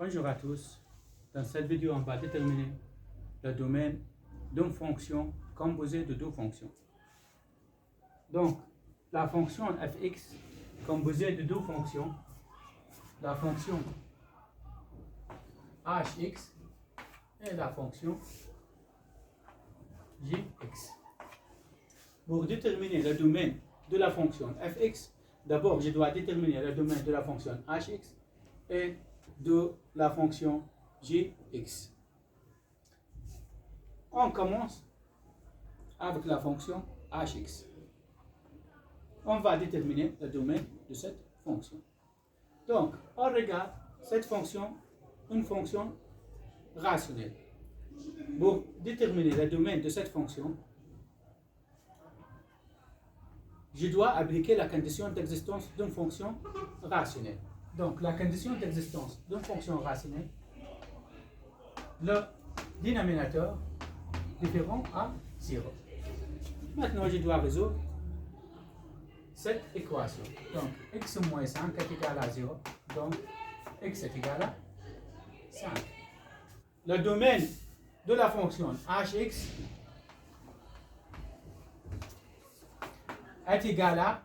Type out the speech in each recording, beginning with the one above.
Bonjour à tous. Dans cette vidéo, on va déterminer le domaine d'une fonction composée de deux fonctions. Donc, la fonction fx composée de deux fonctions, la fonction hx et la fonction gx. Pour déterminer le domaine de la fonction fx, d'abord je dois déterminer le domaine de la fonction hx et de la fonction gx. On commence avec la fonction hx. On va déterminer le domaine de cette fonction. Donc, on regarde cette fonction, une fonction rationnelle. Pour déterminer le domaine de cette fonction, je dois appliquer la condition d'existence d'une fonction rationnelle. Donc, la condition d'existence d'une fonction rationnelle, le dénominateur différent à 0. Maintenant, je dois résoudre cette équation. Donc, x moins 5 est égal à 0. Donc, x est égal à 5. Le domaine de la fonction hx est égal à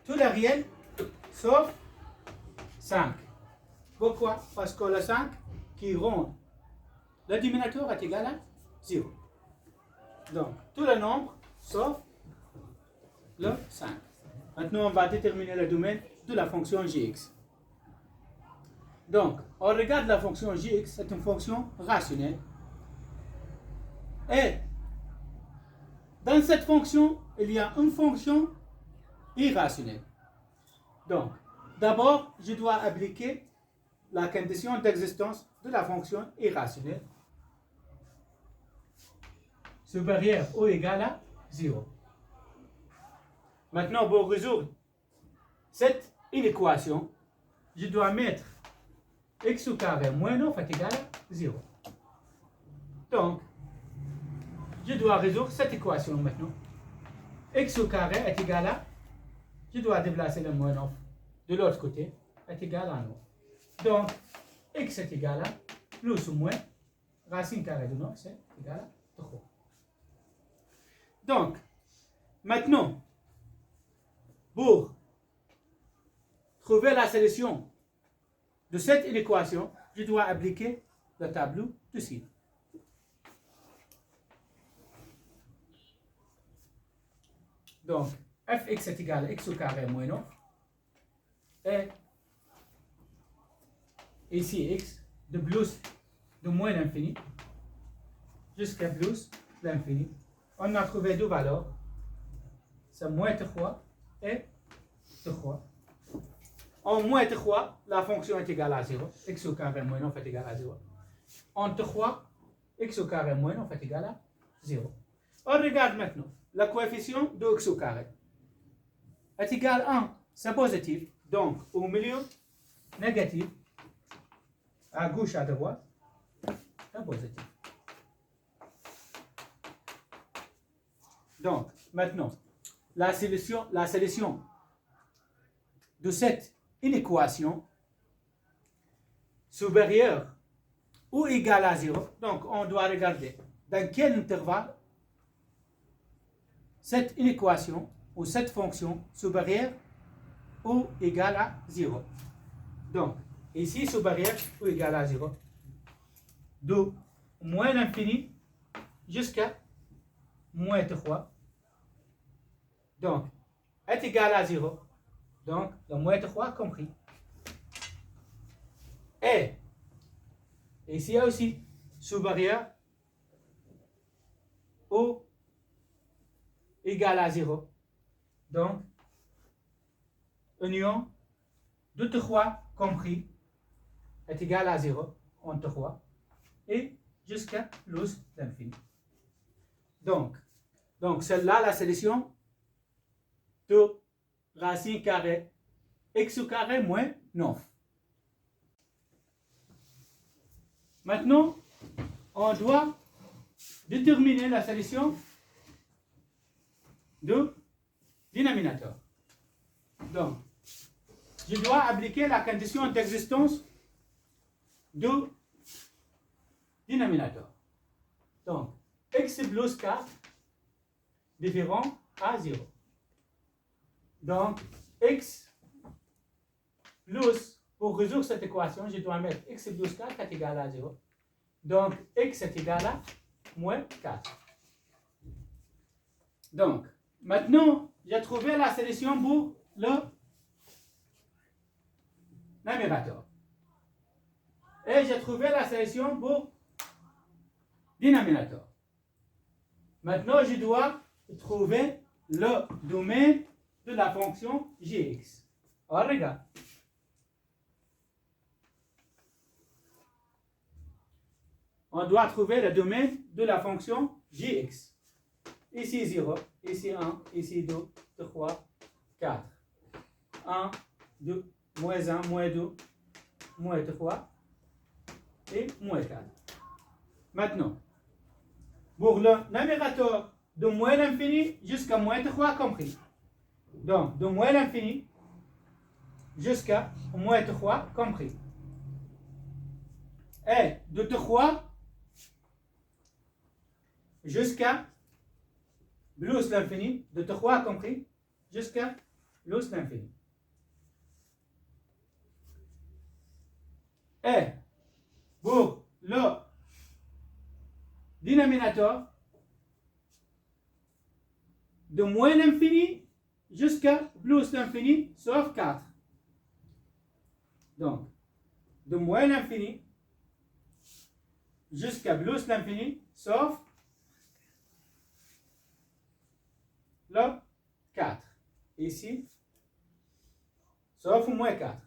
tous les réels sauf 5. Pourquoi? Parce que le 5 qui rend le dénominateur est égal à 0. Donc, tous les nombres sauf le 5. Maintenant, on va déterminer le domaine de la fonction gx. Donc, on regarde la fonction gx, c'est une fonction rationnelle. Et dans cette fonction, il y a une fonction irrationnelle. Donc, d'abord, je dois appliquer la condition d'existence de la fonction irrationnelle supérieure ou égale à 0. Maintenant, pour résoudre cette inéquation, je dois mettre x au carré moins 9 est égal à 0. Donc, je dois résoudre cette équation maintenant. X au carré est égal à, je dois déplacer le moins 9 de l'autre côté, est égal à 9. Donc, x est égal à plus ou moins racine carrée de 9, c'est égal à 3. Donc, maintenant, pour trouver la solution de cette inéquation, je dois appliquer le tableau de ci. Donc, fx est égal à x au carré moins 9. Et ici, x de plus de moins l'infini jusqu'à plus l'infini. On a trouvé deux valeurs. C'est moins 3 et 3. En moins 3, la fonction est égale à 0. X au carré moins 9 est égal à 0. En 3, x au carré moins 9 est égal à 0. On regarde maintenant. Le coefficient de x au carré est égal à 1. C'est positif. Donc, au milieu, négatif. À gauche, à droite, c'est positif. Donc, maintenant, la solution de cette inéquation supérieure ou égale à 0. Donc, on doit regarder dans quel intervalle cette inéquation ou cette fonction supérieure ou égale à 0. Donc, ici, supérieur ou égal à 0. De moins l'infini jusqu'à moins 3. Donc, est égal à 0. Donc, le moins 3 compris. Et ici aussi, supérieur ou égal à 0. Donc, union de 3 compris est égal à 0 en 3 et jusqu'à plus l'infini. Donc c'est là la solution de racine carrée x au carré moins 9. Maintenant, on doit déterminer la solution de dénominateur. Donc, je dois appliquer la condition d'existence du dénominateur. Donc, x plus 4 différent à 0. Donc, x plus, pour résoudre cette équation, je dois mettre x plus 4 est égal à 0. Donc, x est égal à moins 4. Donc, maintenant, j'ai trouvé la solution pour le numérateur. Et j'ai trouvé la solution pour le dénominateur. Maintenant, je dois trouver le domaine de la fonction gx. Alors, regarde. On doit trouver le domaine de la fonction gx. Ici 0, ici 1, ici 2, 3, 4. 1, 2, moins 1, moins 2, moins 3 et moins 4. Maintenant, pour le numérateur de moins l'infini jusqu'à moins 3 compris. Donc, de moins l'infini jusqu'à moins 3 compris. Et de 3 jusqu'à plus l'infini, de 3 compris, jusqu'à plus l'infini. Et pour le dénominateur, de moins l'infini jusqu'à plus l'infini, sauf 4. Donc, de moins l'infini jusqu'à plus l'infini, sauf le 4. Ici, sauf moins 4.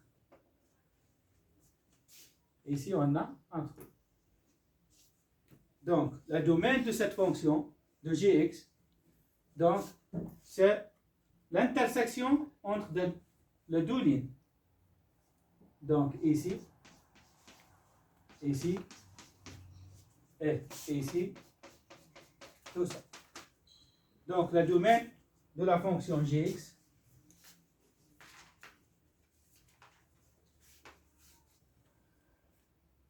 Ici, on a un trou. Donc, le domaine de cette fonction de gx, donc, c'est l'intersection entre les deux lignes. Donc, ici, ici, et ici, tout ça. Donc, le domaine de la fonction gx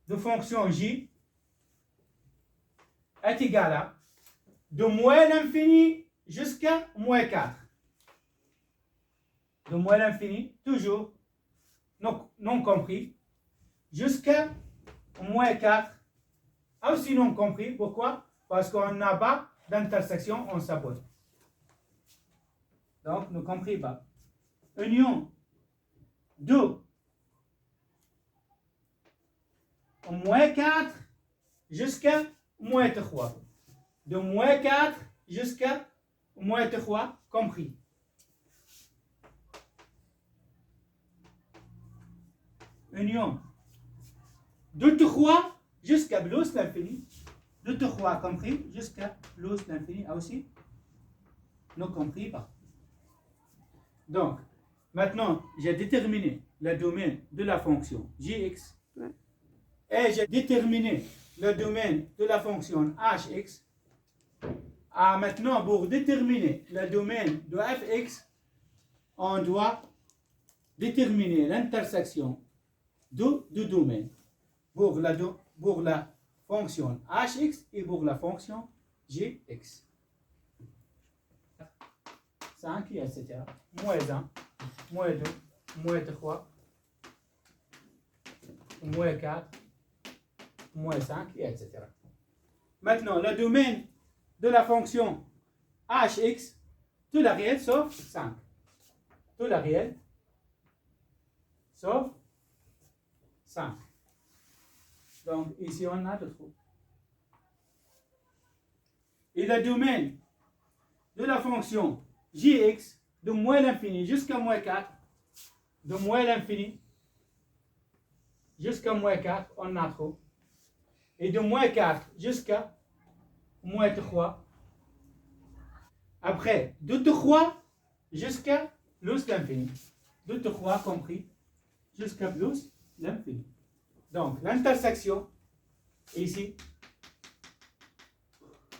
de fonction j est égal à de moins l'infini jusqu'à moins 4. De moins l'infini, toujours non compris, jusqu'à moins 4, aussi non compris. Pourquoi? Parce qu'on n'a pas d'intersection en symbole. Donc, ne compris pas. Union de moins 4 jusqu'à moins 3. De moins 4 jusqu'à moins 3 compris. Union de 3 jusqu'à plus l'infini. De 3 compris jusqu'à plus l'infini aussi. Ne compris pas. Donc, maintenant, j'ai déterminé le domaine de la fonction gx et j'ai déterminé le domaine de la fonction hx. Maintenant, pour déterminer le domaine de fx, on doit déterminer l'intersection du domaine pour la fonction hx et pour la fonction gx. 5 et etc. Moins 1, moins 2, moins 3, moins 4, moins 5 et etc. Maintenant, le domaine de la fonction hx, tout la réelle sauf 5. Tout la réelle sauf 5. Donc, ici, on a le trou. Et le domaine de la fonction gx de moins l'infini jusqu'à moins 4, de moins l'infini jusqu'à moins 4, on a trop. Et de moins 4 jusqu'à moins 3. Après, de 3 jusqu'à plus l'infini. De 3 compris jusqu'à plus l'infini. Donc, l'intersection, ici,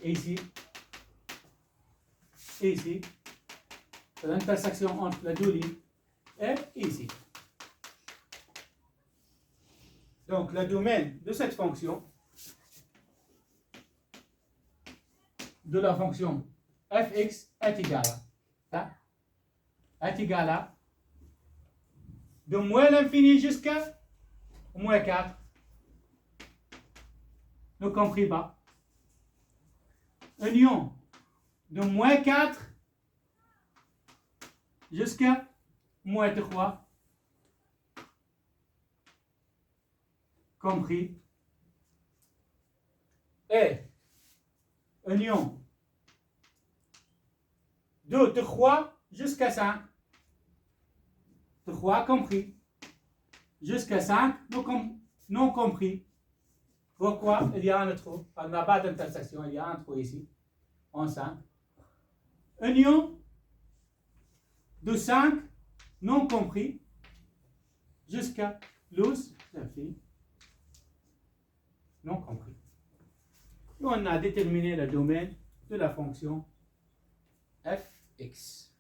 ici, ici, l'intersection entre les deux lignes, et ici. Donc, le domaine de cette fonction, de la fonction fx est égal à, de moins l'infini jusqu'à moins 4. Ne compris pas. Union de moins 4 jusqu'à moins 3. Compris. Et union de 3 jusqu'à 5. 3 compris. Jusqu'à 5 non compris. Pourquoi? Il y a un trou. On n'a pas d'intersection, il y a un trou ici. En 5. Union de 5 non compris jusqu'à plus l'infini non compris. Et on a déterminé le domaine de la fonction fx.